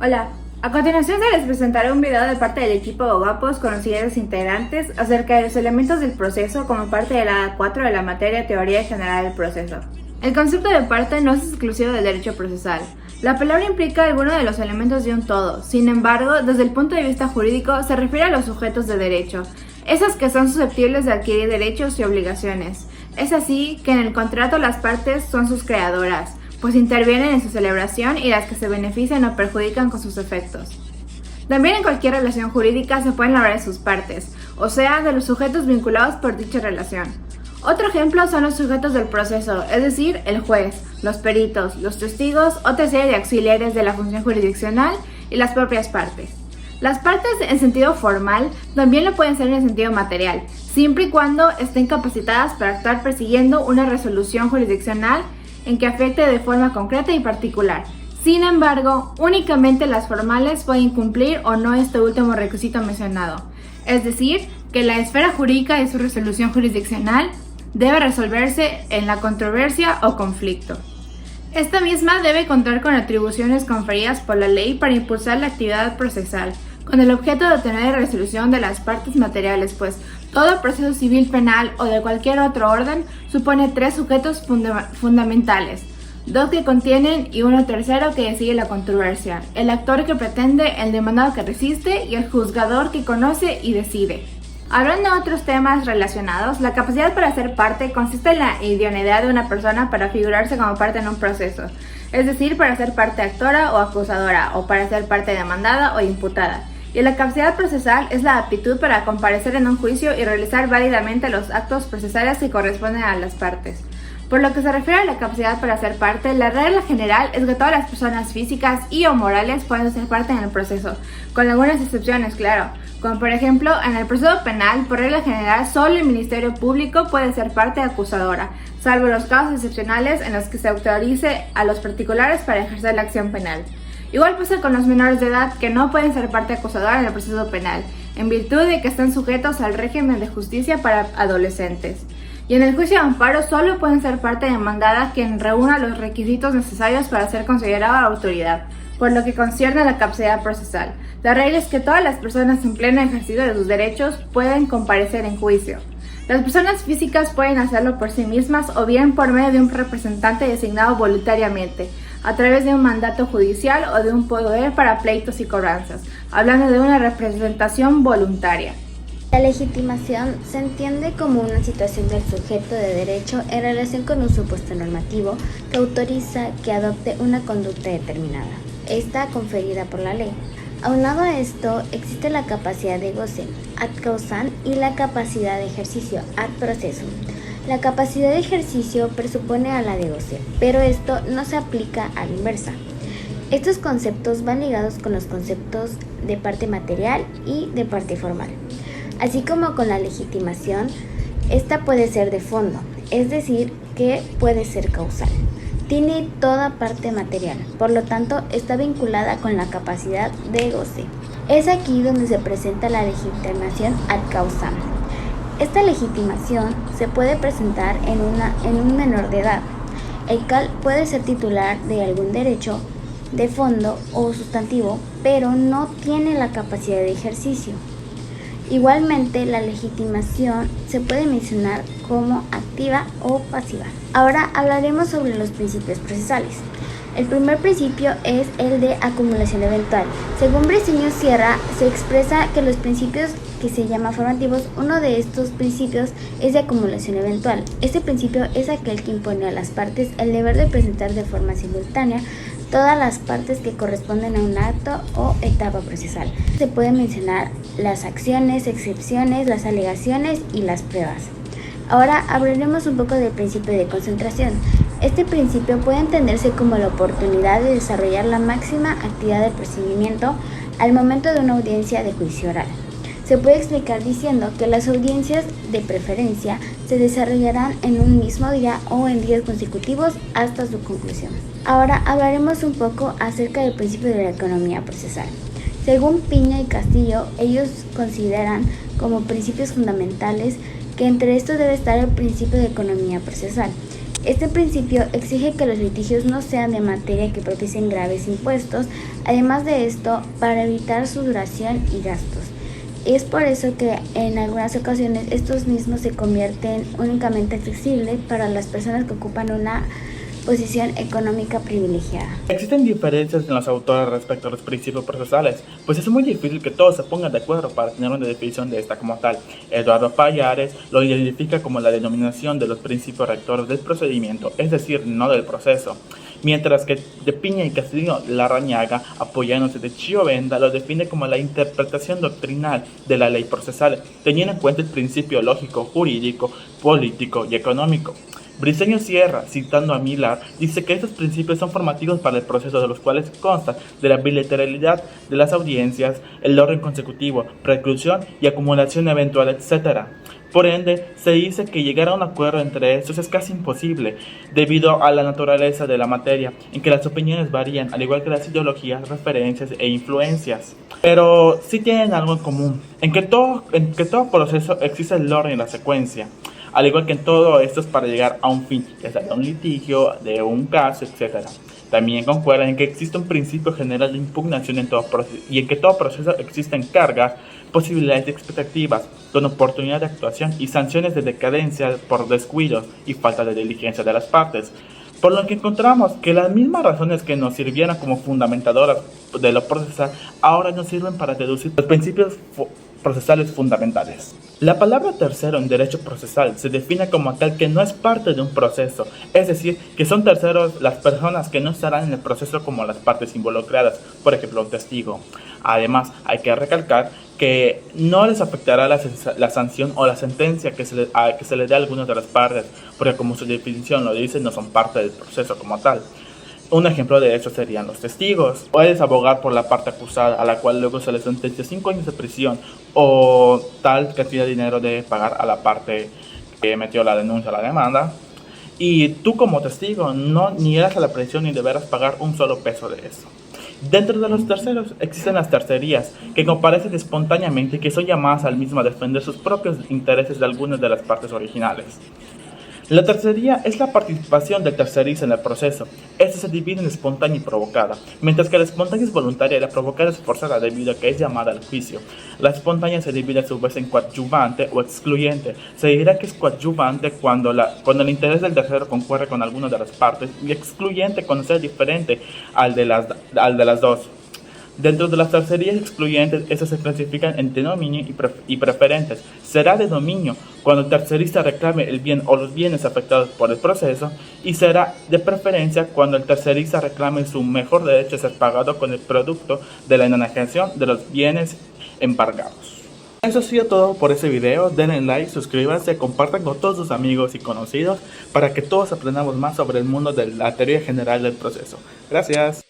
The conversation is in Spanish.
Hola, a continuación se les presentaré un video de parte del equipo de Guapos con los siguientes integrantes acerca de los elementos del proceso como parte de la 4 de la materia Teoría General del Proceso. El concepto de parte no es exclusivo del derecho procesal. La palabra implica alguno de los elementos de un todo, sin embargo, desde el punto de vista jurídico se refiere a los sujetos de derecho, esos que son susceptibles de adquirir derechos y obligaciones. Es así que en el contrato las partes son sus creadoras, pues intervienen en su celebración y las que se benefician o perjudican con sus efectos. También en cualquier relación jurídica se pueden hablar de sus partes, o sea, de los sujetos vinculados por dicha relación. Otro ejemplo son los sujetos del proceso, es decir, el juez, los peritos, los testigos, otra serie de auxiliares de la función jurisdiccional y las propias partes. Las partes en sentido formal también lo pueden ser en sentido material, siempre y cuando estén capacitadas para actuar persiguiendo una resolución jurisdiccional en que afecte de forma concreta y particular. Sin embargo, únicamente las formales pueden cumplir o no este último requisito mencionado, es decir, que la esfera jurídica de su resolución jurisdiccional debe resolverse en la controversia o conflicto. Esta misma debe contar con atribuciones conferidas por la ley para impulsar la actividad procesal, con el objeto de obtener la resolución de las partes materiales, pues todo proceso civil, penal o de cualquier otro orden supone tres sujetos fundamentales, dos que contienen y uno tercero que decide la controversia, el actor que pretende, el demandado que resiste y el juzgador que conoce y decide. Hablando de otros temas relacionados, la capacidad para ser parte consiste en la idoneidad de una persona para figurarse como parte en un proceso, es decir, para ser parte actora o acusadora o para ser parte demandada o imputada. Y la capacidad procesal es la aptitud para comparecer en un juicio y realizar válidamente los actos procesales que corresponden a las partes. Por lo que se refiere a la capacidad para ser parte, la regla general es que todas las personas físicas y o morales pueden ser parte en el proceso, con algunas excepciones, claro, como por ejemplo en el proceso penal, por regla general, solo el Ministerio Público puede ser parte acusadora, salvo los casos excepcionales en los que se autorice a los particulares para ejercer la acción penal. Igual pasa con los menores de edad que no pueden ser parte acusadora en el proceso penal, en virtud de que están sujetos al régimen de justicia para adolescentes. Y en el juicio de amparo solo pueden ser parte demandada quien reúna los requisitos necesarios para ser considerada autoridad, por lo que concierne a la capacidad procesal. La regla es que todas las personas en pleno ejercicio de sus derechos pueden comparecer en juicio. Las personas físicas pueden hacerlo por sí mismas o bien por medio de un representante designado voluntariamente, a través de un mandato judicial o de un poder para pleitos y cobranzas, hablando de una representación voluntaria. La legitimación se entiende como una situación del sujeto de derecho en relación con un supuesto normativo que autoriza que adopte una conducta determinada, esta conferida por la ley. Aunado a esto, existe la capacidad de goce, ad causam, y la capacidad de ejercicio, ad processum. La capacidad de ejercicio presupone a la de goce, pero esto no se aplica a la inversa. Estos conceptos van ligados con los conceptos de parte material y de parte formal. Así como con la legitimación, esta puede ser de fondo, es decir, que puede ser causal. Tiene toda parte material, por lo tanto está vinculada con la capacidad de goce. Es aquí donde se presenta la legitimación ad causam. Esta legitimación se puede presentar en un menor de edad, el cual puede ser titular de algún derecho de fondo o sustantivo, pero no tiene la capacidad de ejercicio. Igualmente, la legitimación se puede mencionar como activa o pasiva. Ahora hablaremos sobre los principios procesales. El primer principio es el de acumulación eventual. Según Briceño Sierra, se expresa que los principios que se llaman formativos, uno de estos principios es de acumulación eventual. Este principio es aquel que impone a las partes el deber de presentar de forma simultánea todas las partes que corresponden a un acto o etapa procesal. Se pueden mencionar las acciones, excepciones, las alegaciones y las pruebas. Ahora hablaremos un poco del principio de concentración. Este principio puede entenderse como la oportunidad de desarrollar la máxima actividad del procedimiento al momento de una audiencia de juicio oral. Se puede explicar diciendo que las audiencias de preferencia se desarrollarán en un mismo día o en días consecutivos hasta su conclusión. Ahora hablaremos un poco acerca del principio de la economía procesal. Según Piña y Castillo, ellos consideran como principios fundamentales que entre estos debe estar el principio de economía procesal. Este principio exige que los litigios no sean de materia que propicien graves impuestos, además de esto, para evitar su duración y gastos. Es por eso que en algunas ocasiones estos mismos se convierten únicamente accesibles para las personas que ocupan una posición económica privilegiada. Existen diferencias en los autores respecto a los principios procesales, pues es muy difícil que todos se pongan de acuerdo para tener una definición de esta como tal. Eduardo Pallares lo identifica como la denominación de los principios rectores del procedimiento, es decir, no del proceso. Mientras que de Piña y Castillo Larrañaga, apoyándose de Chiovenda, lo define como la interpretación doctrinal de la ley procesal, teniendo en cuenta el principio lógico, jurídico, político y económico. Briceño Sierra, citando a Millar, dice que estos principios son formativos para el proceso, de los cuales consta de la bilateralidad de las audiencias, el orden consecutivo, preclusión y acumulación eventual, etc. Por ende, se dice que llegar a un acuerdo entre estos es casi imposible, debido a la naturaleza de la materia, en que las opiniones varían, al igual que las ideologías, referencias e influencias. Pero sí tienen algo en común, en que todo proceso existe el orden y la secuencia. Al igual que en todo esto es para llegar a un fin, ya sea de un litigio, de un caso, etc. También concuerdan en que existe un principio general de impugnación en todo proceso, y en que todo proceso existen cargas, posibilidades y expectativas, con oportunidad de actuación y sanciones de decadencia por descuidos y falta de diligencia de las partes. Por lo que encontramos que las mismas razones que nos sirvieron como fundamentadoras de lo procesal ahora nos sirven para deducir los principios procesales fundamentales. La palabra tercero en derecho procesal se define como tal que no es parte de un proceso, es decir, que son terceros las personas que no estarán en el proceso como las partes involucradas, por ejemplo, un testigo. Además, hay que recalcar que no les afectará la sanción o la sentencia que se le dé a algunas de las partes, porque como su definición lo dice, no son parte del proceso como tal. Un ejemplo de eso serían los testigos. Puedes abogar por la parte acusada, a la cual luego se le sentencia 5 años de prisión o tal cantidad de dinero de pagar a la parte que metió la denuncia, la demanda. Y tú como testigo no ni eras a la prisión ni deberás pagar un solo peso de eso. Dentro de los terceros existen las tercerías, que comparecen espontáneamente y que son llamadas al mismo a defender sus propios intereses de algunas de las partes originales. La tercería es la participación del tercerista en el proceso. Esta se divide en espontánea y provocada, mientras que la espontánea es voluntaria y la provocada es forzada debido a que es llamada al juicio. La espontánea se divide a su vez en coadyuvante o excluyente. Se dirá que es coadyuvante cuando el interés del tercero concuerre con alguna de las partes, y excluyente cuando sea diferente al de las dos. Dentro de las tercerías excluyentes, estas se clasifican en de dominio y preferentes. Será de dominio cuando el tercerista reclame el bien o los bienes afectados por el proceso, y será de preferencia cuando el tercerista reclame su mejor derecho a ser pagado con el producto de la enajenación de los bienes embargados. Eso ha sido todo por este video. Denle like, suscríbanse, compartan con todos sus amigos y conocidos para que todos aprendamos más sobre el mundo de la teoría general del proceso. Gracias.